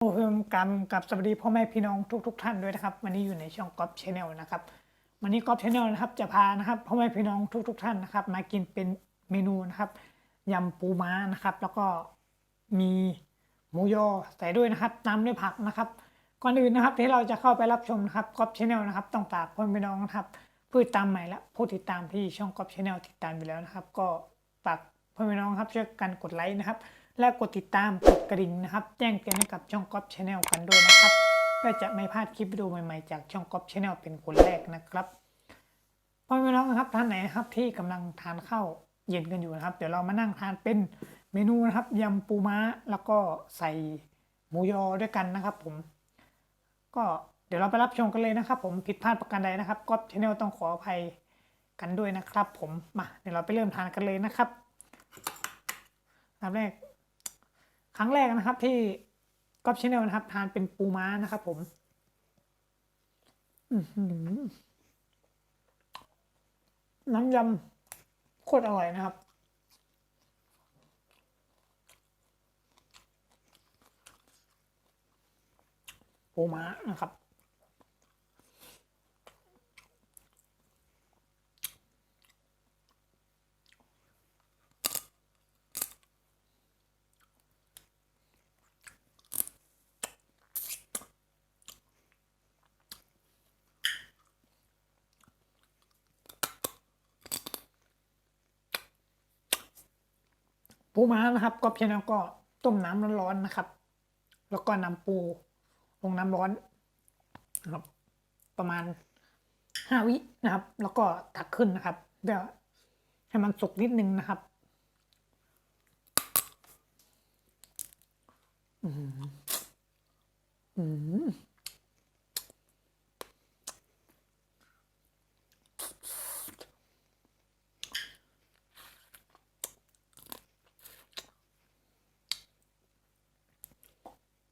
โอเพิ่มกรรมกับสวัสดีพ่อแม่พี่น้องทุกท่านด้วยนะครับวันนี้อยู่ในช่องก๊อฟชาแนลนะครับวันนี้ก๊อฟชาแนลนะครับจะพานะครับพ่อแม่พี่น้องทุกท่านนะครับมากินเป็นเมนูนะครับยำปูม้านะครับแล้วก็มีหมูยอใส่ด้วยนะครับตามด้วยผักนะครับก่อนอื่นนะครับที่เราจะเข้าไปรับชมนะครับก๊อฟชาแนลนะครับต้องฝากพ่อแม่พี่น้องนะครับผู้ติดตามใหม่และผู้ติดตามที่ช่องก๊อฟชาแนลติดตามไปแล้วนะครับก็ฝากพ่อแม่พี่น้องครับช่วยกันกดไลค์นะครับและกดติดตามกดกระดิ่งนะครับแจ้งเตือนให้กับช่องก๊อฟชาแนลกันด้วยนะครับเพื่อจะไม่พลาดคลิปวิดีโอใหม่ๆจากช่องก๊อฟชาแนลเป็นคนแรกนะครับพ่อแม่น้องนะครับท่านไหนนะครับที่กำลังทานข้าวเย็นกันอยู่นะครับเดี๋ยวเรามานั่งทานเป็นเมนูนะครับยำปูม้าแล้วก็ใส่หมูยอด้วยกันนะครับผมก็เดี๋ยวเราไปรับชมกันเลยนะครับผมผิดพลาดประการใดนะครับก๊อฟชาแนลต้องขออภัยกันด้วยนะครับผมมาเดี๋ยวเราไปเริ่มทานกันเลยนะครับครั้งแรกนะครับที่ก๊อฟชาแนลนะครับทานเป็นปูม้านะครับผมน้ำยำโคตรอร่อยนะครับปูม้านะครับปูม้านะครับก๊อฟชาแนลก็ต้มน้ำร้อนๆนะครับแล้วก็นำปูลงน้ำร้อนนะครับประมาณ5 วินะครับแล้วก็ตักขึ้นนะครับเดี๋ยวให้มันสุกนิดนึงนะครับ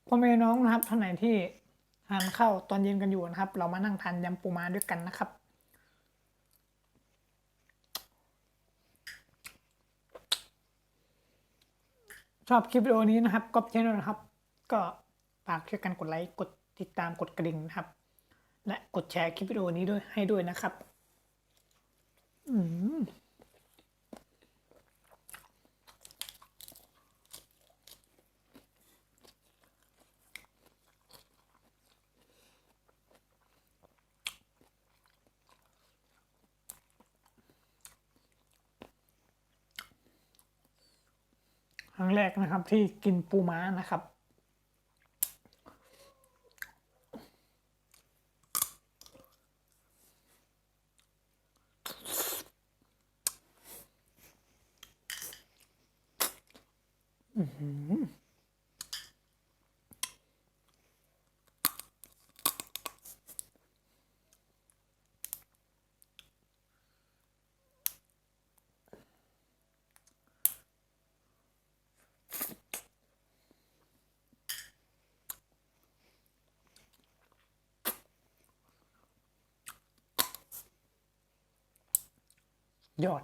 พ่อแม่น้องนะครับท่านไหนที่ทานข้าวตอนเย็นกันอยู่นะครับเรามานั่งทานยำปูม้าด้วยกันนะครับชอบคลิปวิดีโอนี้นะครับก๊อฟชาแนลนะครับก็ฝากช่วยกันกดไลค์กดติดตามกดกระดิ่งนะครับและกดแชร์คลิปวิดีโอนี้ด้วยให้ด้วยนะครับครั้งแรกนะครับที่กินปูม้านะครับยอด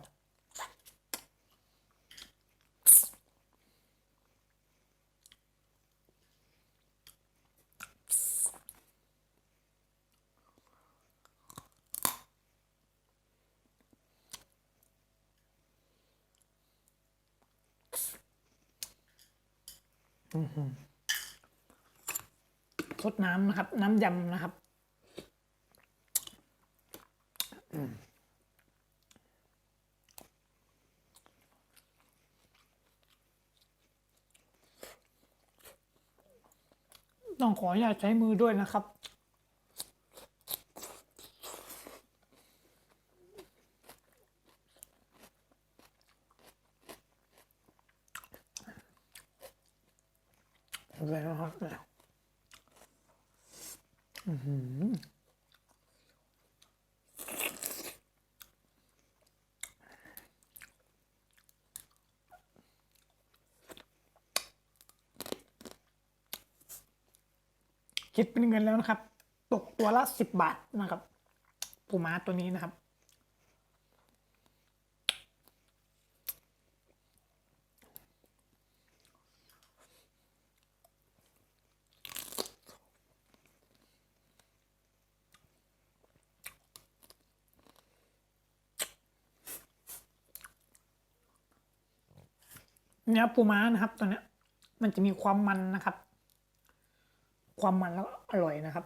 ซดน้ำนะครับน้ำยำนะครับต้องขออนุญาตใช้มือด้วยนะครับเลยนะครับคิดเป็นเงินแล้วนะครับตกตัวละ10 บาทนะครับปูม้าตัวนี้นะครับ เนื้อปูม้านะครับตัวเนี้ยมันจะมีความมันนะครับ ความมันแล้วอร่อยนะครับ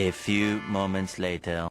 A few moments later.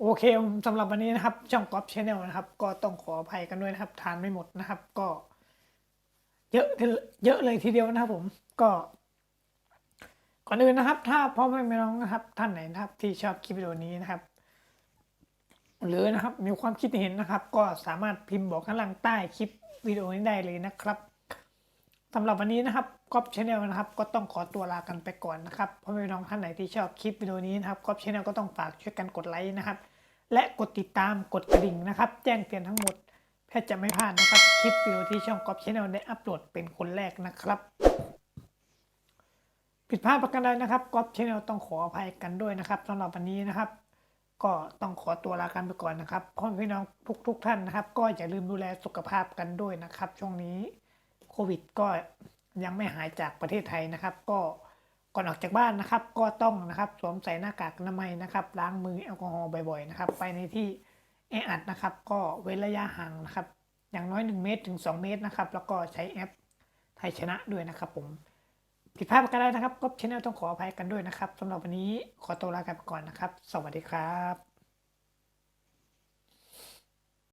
โอเคสำหรับวันนี้นะครับช่องก๊อฟชาแนลนะครับก็ต้องขออภัยกันด้วยนะครับทานไม่หมดนะครับก็เยอะเยอะเลยทีเดียวนะครับผมก็ก่อนอื่นนะครับถ้าพ่อแม่พี่น้องนะครับท่านไหนนะครับที่ชอบคลิปวิดีโอนี้นะครับหรือนะครับมีความคิดเห็นนะครับก็สามารถพิมพ์บอกข้างล่างใต้คลิปวิดีโอนี้ได้เลยนะครับสำหรับวันนี้นะครับก๊อฟชาแนลนะครับก็ต้องขอตัวลากันไปก่อนนะครับพ่อแม่พี่น้องท่านไหนที่ชอบคลิปวิดีโอนี้นะครับก๊อฟชาแนลก็ต้องฝากช่วยกันกดไลค์นะครับและกดติดตามกดกระดิ่งนะครับแจ้งเตือนทั้งหมดเพื่อจะไม่พลาดนะครับคลิปวิดีโอที่ช่องก๊อฟชาแนลได้อัปโหลดเป็นคนแรกนะครับผิดพลาดประการใดนะครับก๊อฟชาแนลต้องขออภัยกันด้วยนะครับสำหรับวันนี้นะครับก็ต้องขอตัวลากันไปก่อนนะครับพ่อพี่น้องทุกท่านนะครับก็อย่าลืมดูแลสุขภาพกันด้วยนะครับช่วงนี้โควิดก็ยังไม่หายจากประเทศไทยนะครับก็ก่อนออกจากบ้านนะครับก็ต้องนะครับสวมใส่หน้ากากอนามัยนะครับล้างมือแอลกอฮอล์บ่อยๆนะครับไปในที่แออัดนะครับก็เว้นระยะห่างนะครับอย่างน้อย1 เมตรถึง 2 เมตรนะครับแล้วก็ใช้แอปไทยชนะด้วยนะครับผมผิดพลาดกันได้นะครับก็ชแนลต้องขออภัยกันด้วยนะครับสำหรับวันนี้ขอตัวลากันไปก่อนนะครับสวัสดีครับ